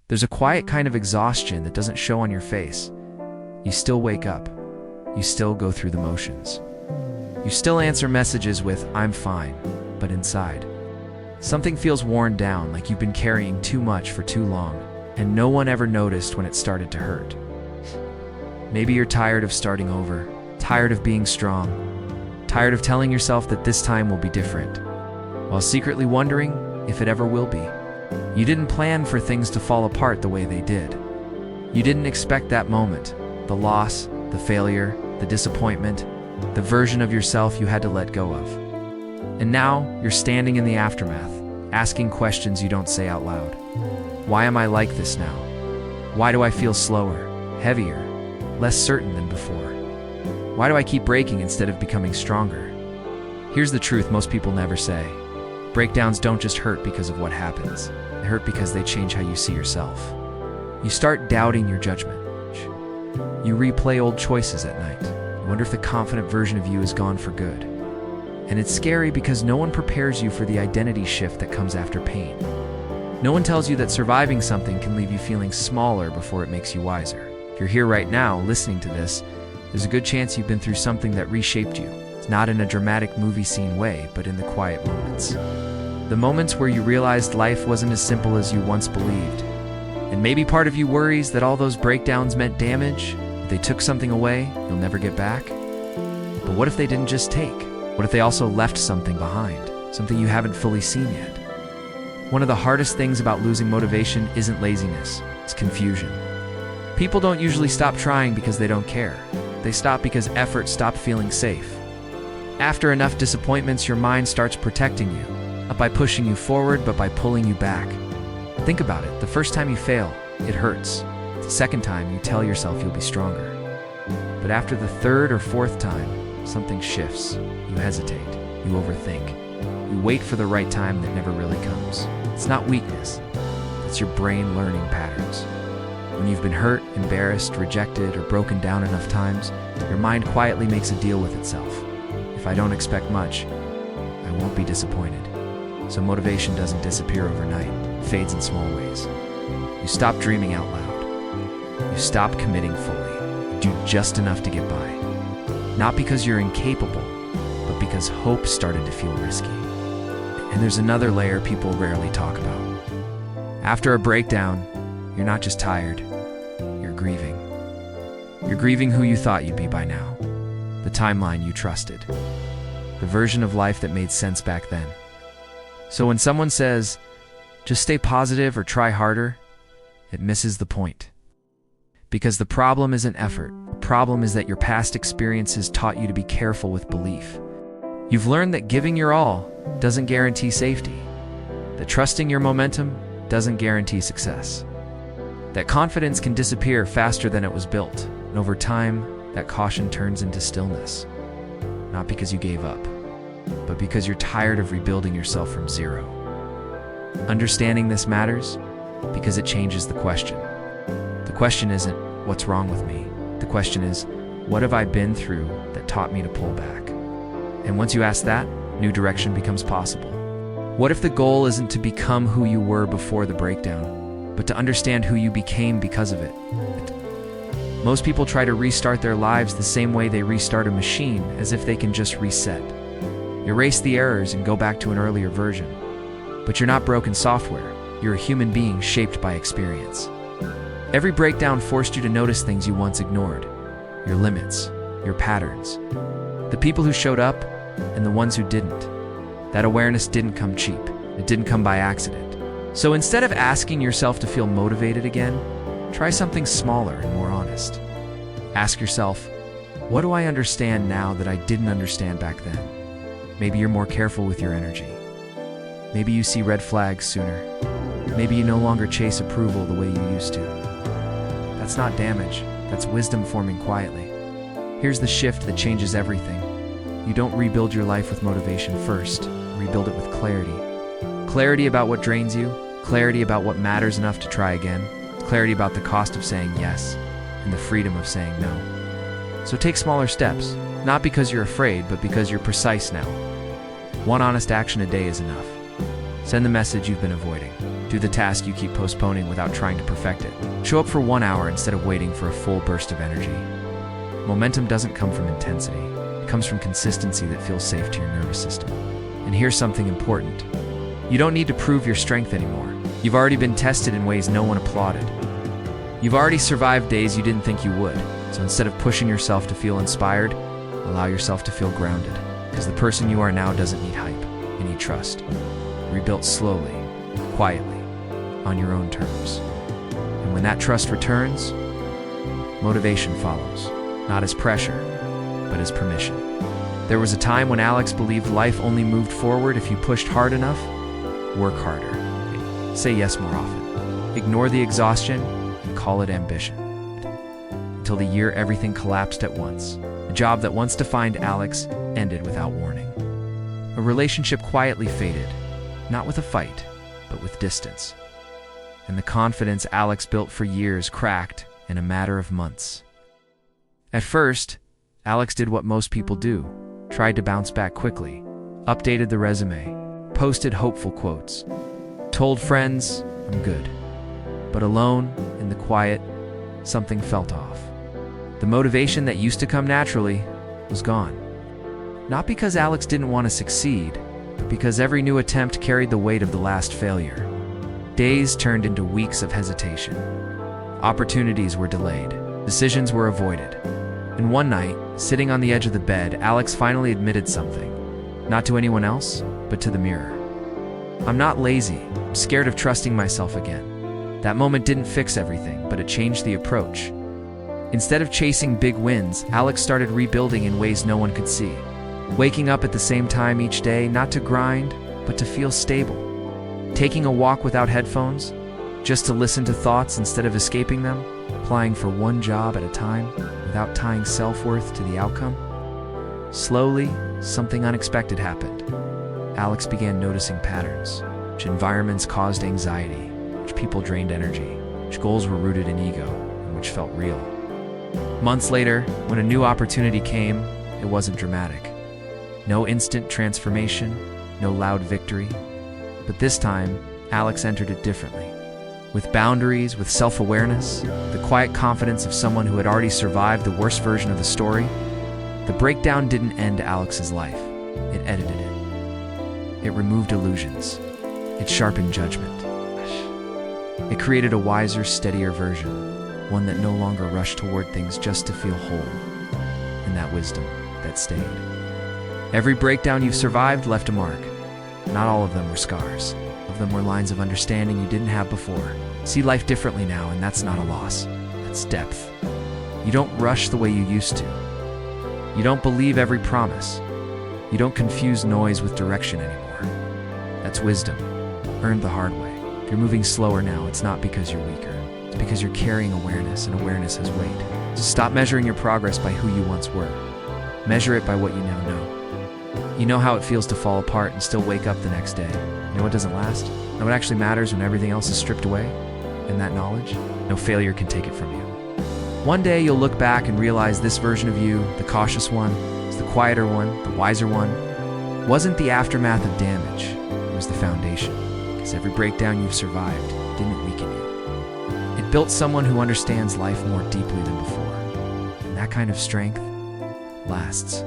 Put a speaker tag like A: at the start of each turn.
A: There's a quiet kind of exhaustion that doesn't show on your face. You still wake up. You still go through the motions. You still answer messages with, "I'm fine," but inside, something feels worn down, like you've been carrying too much for too long, and no one ever noticed when it started to hurt. Maybe you're tired of starting over, tired of being strong, tired of telling yourself that this time will be different, while secretly wondering if it ever will be. You didn't plan for things to fall apart the way they did. You didn't expect that moment, the loss, the failure, the disappointment, the version of yourself you had to let go of. And now, you're standing in the aftermath, asking questions you don't say out loud. Why am I like this now? Why do I feel slower, heavier, less certain than before? Why do I keep breaking instead of becoming stronger? Here's the truth most people never say. Breakdowns don't just hurt because of what happens. They hurt because they change how you see yourself. You start doubting your judgment. You replay old choices at night. You wonder if the confident version of you is gone for good. And it's scary because no one prepares you for the identity shift that comes after pain. No one tells you that surviving something can leave you feeling smaller before it makes you wiser. If you're here right now listening to this, there's a good chance you've been through something that reshaped you. It's not in a dramatic movie scene way, but in the quiet moments. The moments where you realized life wasn't as simple as you once believed. And maybe part of you worries that all those breakdowns meant damage. If they took something away, you'll never get back. But what if they didn't just take? What if they also left something behind? Something you haven't fully seen yet? One of the hardest things about losing motivation isn't laziness, it's confusion. People don't usually stop trying because they don't care. They stop because effort stopped feeling safe. After enough disappointments, your mind starts protecting you, not by pushing you forward, but by pulling you back. Think about it. The first time you fail, it hurts. The second time, you tell yourself you'll be stronger. But after the third or fourth time, something shifts. You hesitate. You overthink. You wait for the right time that never really comes. It's not weakness. It's your brain learning patterns. When you've been hurt, embarrassed, rejected, or broken down enough times, your mind quietly makes a deal with itself. If I don't expect much, I won't be disappointed. So motivation doesn't disappear overnight. It fades in small ways. You stop dreaming out loud. You stop committing fully. You do just enough to get by. Not because you're incapable, but because hope started to feel risky. And there's another layer people rarely talk about. After a breakdown, you're not just tired, you're grieving. You're grieving who you thought you'd be by now, the timeline you trusted, the version of life that made sense back then. So when someone says, just stay positive or try harder, it misses the point. Because the problem isn't effort. The problem is that your past experiences taught you to be careful with belief. You've learned that giving your all doesn't guarantee safety, that trusting your momentum doesn't guarantee success, that confidence can disappear faster than it was built, and over time, that caution turns into stillness. Not because you gave up, but because you're tired of rebuilding yourself from zero. Understanding this matters because it changes the question. The question isn't, what's wrong with me? The question is, what have I been through that taught me to pull back? And once you ask that, new direction becomes possible. What if the goal isn't to become who you were before the breakdown, but to understand who you became because of it? Most people try to restart their lives the same way they restart a machine, as if they can just reset. Erase the errors and go back to an earlier version. But you're not broken software. You're a human being shaped by experience. Every breakdown forced you to notice things you once ignored. Your limits, your patterns. The people who showed up and the ones who didn't. That awareness didn't come cheap. It didn't come by accident. So instead of asking yourself to feel motivated again, try something smaller and more honest. Ask yourself, what do I understand now that I didn't understand back then? Maybe you're more careful with your energy. Maybe you see red flags sooner. Maybe you no longer chase approval the way you used to. That's not damage, that's wisdom forming quietly. Here's the shift that changes everything. You don't rebuild your life with motivation first, rebuild it with clarity. Clarity about what drains you, clarity about what matters enough to try again, clarity about the cost of saying yes, and the freedom of saying no. So take smaller steps, not because you're afraid, but because you're precise now. One honest action a day is enough. Send the message you've been avoiding. Do the task you keep postponing without trying to perfect it. Show up for 1 hour instead of waiting for a full burst of energy. Momentum doesn't come from intensity. It comes from consistency that feels safe to your nervous system. And here's something important. You don't need to prove your strength anymore. You've already been tested in ways no one applauded. You've already survived days you didn't think you would. So instead of pushing yourself to feel inspired, allow yourself to feel grounded. Because the person you are now doesn't need hype. You need trust. Rebuilt slowly, quietly, on your own terms. And when that trust returns, motivation follows. Not as pressure, but as permission. There was a time when Alex believed life only moved forward if you pushed hard enough, work harder, say yes more often, ignore the exhaustion, and call it ambition. Until the year everything collapsed at once. A job that once defined Alex ended without warning. A relationship quietly faded, not with a fight, but with distance. And the confidence Alex built for years cracked in a matter of months. At first, Alex did what most people do, tried to bounce back quickly, updated the resume, posted hopeful quotes, told friends, I'm good. But alone, in the quiet, something felt off. The motivation that used to come naturally was gone. Not because Alex didn't want to succeed, but because every new attempt carried the weight of the last failure. Days turned into weeks of hesitation. Opportunities were delayed. Decisions were avoided. And one night, sitting on the edge of the bed, Alex finally admitted something. Not to anyone else, but to the mirror. I'm not lazy. I'm scared of trusting myself again. That moment didn't fix everything, but it changed the approach. Instead of chasing big wins, Alex started rebuilding in ways no one could see. Waking up at the same time each day, not to grind, but to feel stable. Taking a walk without headphones, just to listen to thoughts instead of escaping them. Applying for one job at a time, without tying self-worth to the outcome. Slowly, something unexpected happened. Alex began noticing patterns. Which environments caused anxiety, which people drained energy, which goals were rooted in ego, and which felt real. Months later, when a new opportunity came, it wasn't dramatic. No instant transformation, no loud victory. But this time, Alex entered it differently. With boundaries, with self-awareness, the quiet confidence of someone who had already survived the worst version of the story. The breakdown didn't end Alex's life. It edited it. It removed illusions. It sharpened judgment. It created a wiser, steadier version, one that no longer rushed toward things just to feel whole. And that wisdom that stayed. Every breakdown you've survived left a mark. Not all of them were scars. Of them were lines of understanding you didn't have before. See life differently now, and that's not a loss. That's depth. You don't rush the way you used to. You don't believe every promise. You don't confuse noise with direction anymore. That's wisdom, earned the hard way. If you're moving slower now, it's not because you're weaker. It's because you're carrying awareness, and awareness has weight. So stop measuring your progress by who you once were. Measure it by what you now know. You know how it feels to fall apart and still wake up the next day. You know what doesn't last? Know what actually matters when everything else is stripped away? And that knowledge, no failure can take it from you. One day you'll look back and realize this version of you, the cautious one, is the quieter one, the wiser one, wasn't the aftermath of damage. It was the foundation. Because every breakdown you've survived didn't weaken you. It built someone who understands life more deeply than before. And that kind of strength lasts.